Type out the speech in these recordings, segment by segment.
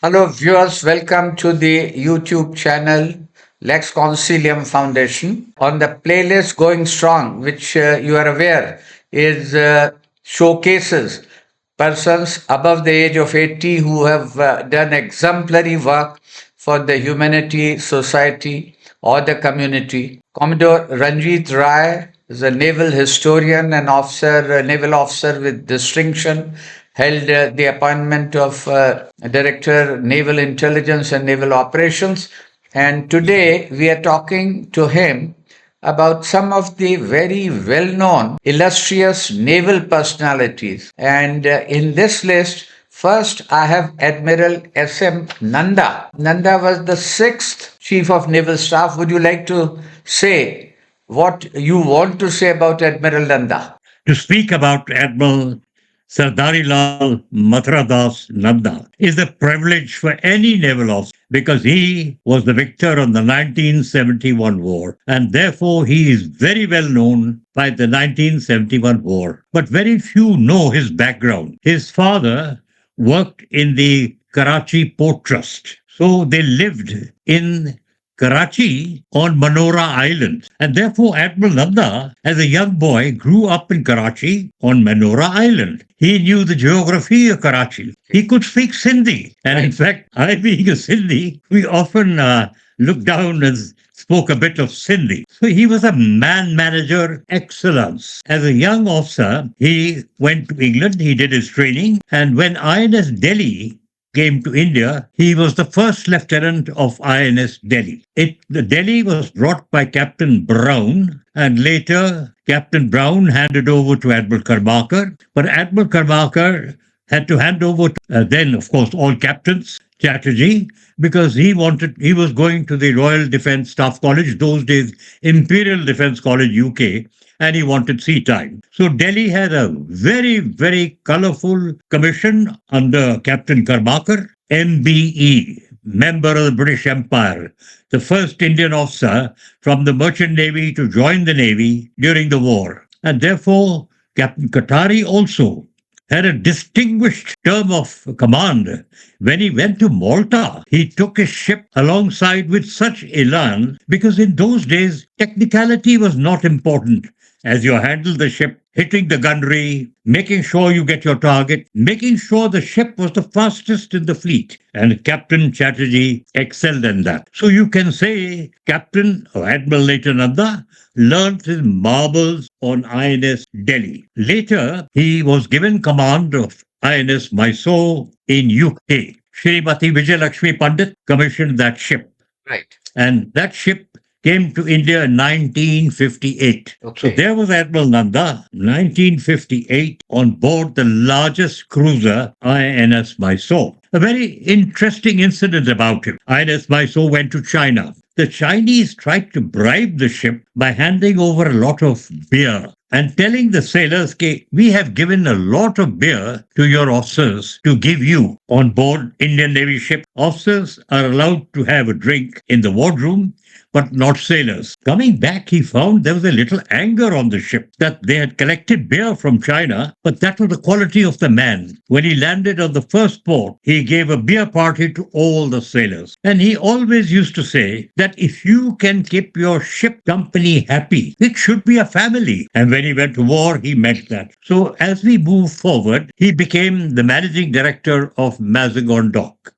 Hello, viewers. Welcome to the YouTube channel Lex Concilium Foundation. On the playlist Going Strong, which you are aware is showcases persons above the age of 80 who have done exemplary work for the humanity, society, or the community. Commodore Ranjit Rai is a naval historian and officer, a naval officer with distinction, held the appointment of Director Naval Intelligence and Naval Operations. And today we are talking to him about some of the very well known, illustrious naval personalities. And in this list, first I have Admiral SM Nanda. Nanda was the sixth Chief of Naval Staff. Would you like to say what you want to say about Admiral Nanda? To speak about Admiral Sardari Lal Mathuradas Nanda is a privilege for any naval officer because he was the victor on the 1971 war and therefore he is very well known by the 1971 war. But very few know his background. His father worked in the Karachi Port Trust. So they lived in Karachi on Manora Island. And therefore, Admiral Nanda, as a young boy, grew up in Karachi on Manora Island. He knew the geography of Karachi. He could speak Sindhi. And in fact, I being a Sindhi, we often looked down and spoke a bit of Sindhi. So he was a man manager excellence. As a young officer, he went to England, he did his training. And when INS Delhi came to India, he was the first lieutenant of INS Delhi. The Delhi was brought by Captain Brown, and later Captain Brown handed over to Admiral Karmakar. But Admiral Karmakar had to hand over to, then, of course, all captains, Chatterjee, because he was going to the Royal Defence Staff College, those days Imperial Defence College, UK, and he wanted sea time. So Delhi had a very, very colourful commission under Captain Karmakar, MBE, member of the British Empire, the first Indian officer from the Merchant Navy to join the Navy during the war. And therefore, Captain Katari also had a distinguished term of command. When he went to Malta, he took his ship alongside with such elan because in those days, technicality was not important. As you handle the ship, hitting the gunnery, making sure you get your target, making sure the ship was the fastest in the fleet. And Captain Chatterjee excelled in that. So you can say Captain or Admiral later Nanda learned his marbles on INS Delhi. Later, he was given command of INS Mysore in UK. Srimati Vijayalakshmi Pandit commissioned that ship. Right. And that ship came to India in 1958. Okay. So there was Admiral Nanda, 1958, on board the largest cruiser, INS Mysore. A very interesting incident about him. INS Mysore went to China. The Chinese tried to bribe the ship by handing over a lot of beer and telling the sailors, okay, we have given a lot of beer to your officers to give you on board Indian Navy ship. Officers are allowed to have a drink in the wardroom, but not sailors. Coming back, he found there was a little anger on the ship that they had collected beer from China, but that was the quality of the man. When he landed on the first port, he gave a beer party to all the sailors. And he always used to say that if you can keep your ship company happy, it should be a family. And when he went to war, he meant that. So as we move forward, he became the managing director of Mazagon Dock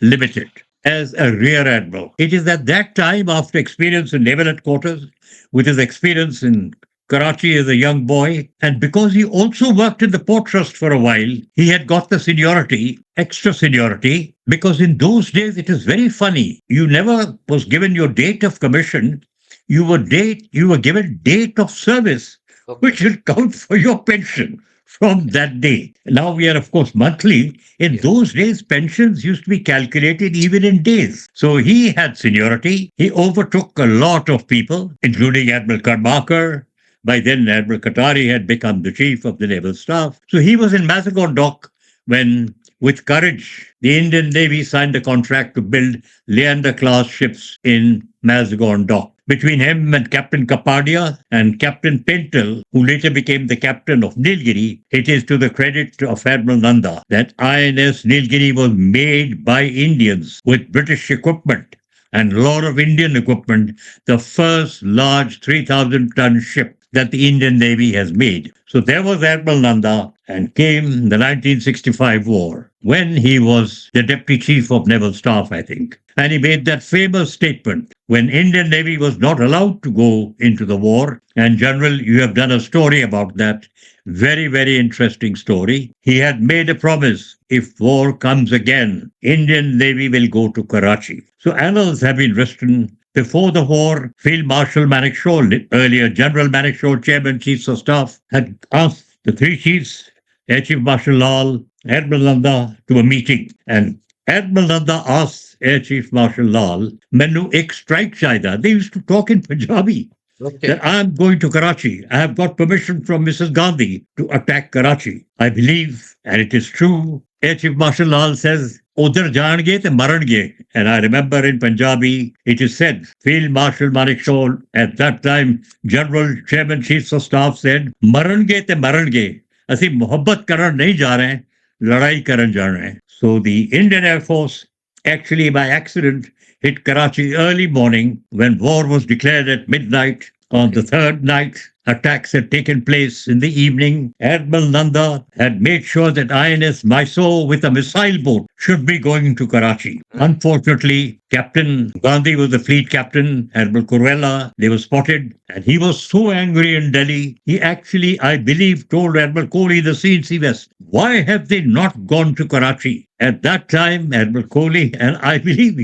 Limited as a rear admiral. It is at that time, after experience in naval headquarters, with his experience in Karachi as a young boy, and because he also worked in the port trust for a while, he had got the seniority, extra seniority, because in those days it is very funny. You never was given your date of commission. You were given date of service, which will count for your pension from that day. Now we are, of course, monthly. In those days, pensions used to be calculated even in days. So he had seniority. He overtook a lot of people, including Admiral Karmakar. By then, Admiral Katari had become the chief of the naval staff. So he was in Mazagon Dock when, with courage, the Indian Navy signed a contract to build Leander-class ships in Mazagon Dock. between him and Captain Kapadia and Captain Pentel, who later became the captain of Nilgiri. It is to the credit of Admiral Nanda that INS Nilgiri was made by Indians with British equipment and a lot of Indian equipment, the first large 3,000-ton ship that the Indian Navy has made. So there was Admiral Nanda, and came the 1965 war when he was the Deputy Chief of Naval Staff, I think. And he made that famous statement when Indian Navy was not allowed to go into the war. And General, you have done a story about that. Very, very interesting story. He had made a promise, if war comes again, Indian Navy will go to Karachi. So annals have been written. Before the war, Field Marshal Manekshaw, earlier General Manekshaw, Chairman Chiefs of Staff, had asked the three chiefs, Air Chief Marshal Lal, Admiral Nanda, to a meeting. And Admiral Nanda asked Air Chief Marshal Lal, Menu ek strike chaida. They used to talk in Punjabi. Okay. That I'm going to Karachi. I have got permission from Mrs. Gandhi to attack Karachi. I believe, and it is true, Air Chief Marshal Lal says, Udhar jaange te marange. And I remember in Punjabi, it is said, Field Marshal Manekshaw, at that time, General Chairman Chiefs of Staff said, Marange te marange. Asi mohabbat karan nahi ja rahe hain, ladai karan ja rahe hain. So the Indian Air Force, actually by accident, hit Karachi early morning when war was declared at midnight. On the third night, attacks had taken place in the evening. Admiral Nanda had made sure that INS Mysore with a missile boat should be going to Karachi. Unfortunately, Captain Gandhi was the fleet captain, Admiral Kurwella. They were spotted, and he was so angry in Delhi. He actually, I believe, told Admiral Kohli, the CNC West, why have they not gone to Karachi? At that time, Admiral Kohli, and I believe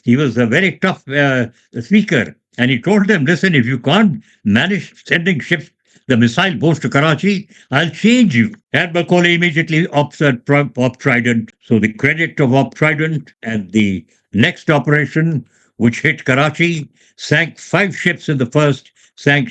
he was a very tough speaker, and he told them, listen, if you can't manage sending ships, the missile boats to Karachi, I'll change you. Admiral Kohli immediately opts at Op Trident. So the credit of Op Trident and the next operation, which hit Karachi, sank 5 ships in the first, sank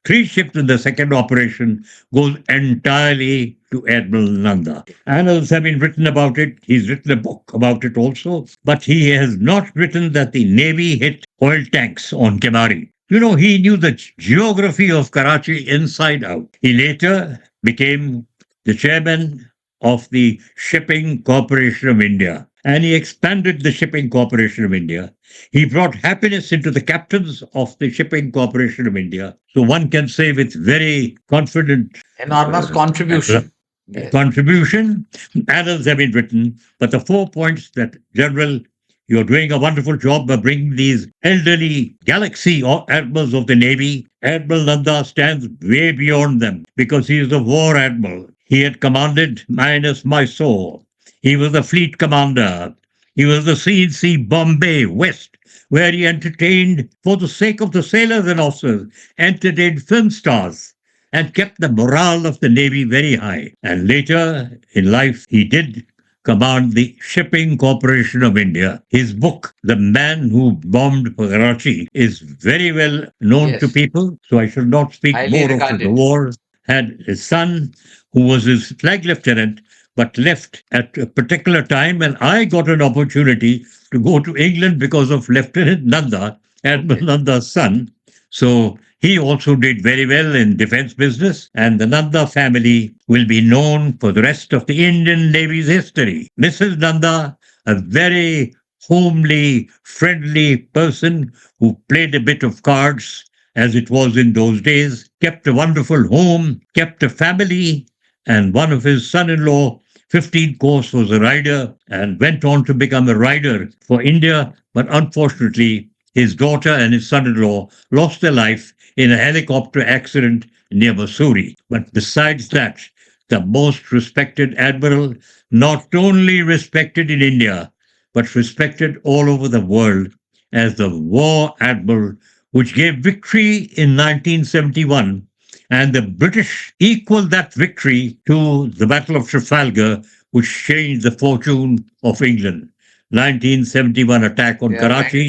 3 ships in the second operation, goes entirely to Admiral Nanda. Annals have been written about it. He's written a book about it also. But he has not written that the Navy hit oil tanks on Kemari. You know, he knew the geography of Karachi inside out. He later became the chairman of the Shipping Corporation of India, and he expanded the Shipping Corporation of India. He brought happiness into the captains of the Shipping Corporation of India. So one can say with very confident Enormous contribution. Yes. contribution, annals have been written, but the 4 points that General, you're doing a wonderful job of bringing these elderly galaxy or admirals of the Navy. Admiral Nanda stands way beyond them because he is a war admiral. He had commanded minus Mysore. He was the fleet commander. He was the CNC Bombay West, where he entertained, for the sake of the sailors and officers, entertained film stars and kept the morale of the Navy very high. And later in life, he did command the Shipping Corporation of India. His book, The Man Who Bombed Karachi, is very well known to people, so I shall not speak more of the war. Had a son who was his flag lieutenant, but left at a particular time, and I got an opportunity to go to England because of Lieutenant Nanda, Admiral Nanda's son. So he also did very well in defense business, and the Nanda family will be known for the rest of the Indian Navy's history. Mrs. Nanda, a very homely, friendly person who played a bit of cards, as it was in those days, kept a wonderful home, kept a family, and one of his son-in-law, 15 course, was a rider and went on to become a rider for India, but unfortunately, his daughter and his son-in-law lost their life in a helicopter accident near Mussoorie. But besides that, the most respected admiral, not only respected in India, but respected all over the world as the war admiral, which gave victory in 1971. And the British equaled that victory to the Battle of Trafalgar, which changed the fortune of England. 1971 attack on Karachi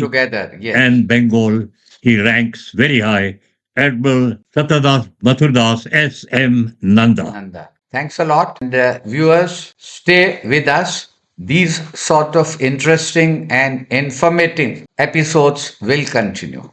and Bengal. He ranks very high. Admiral Satyadas Mathurdas SM Nanda. Thanks a lot. And viewers, stay with us. These sort of interesting and informative episodes will continue.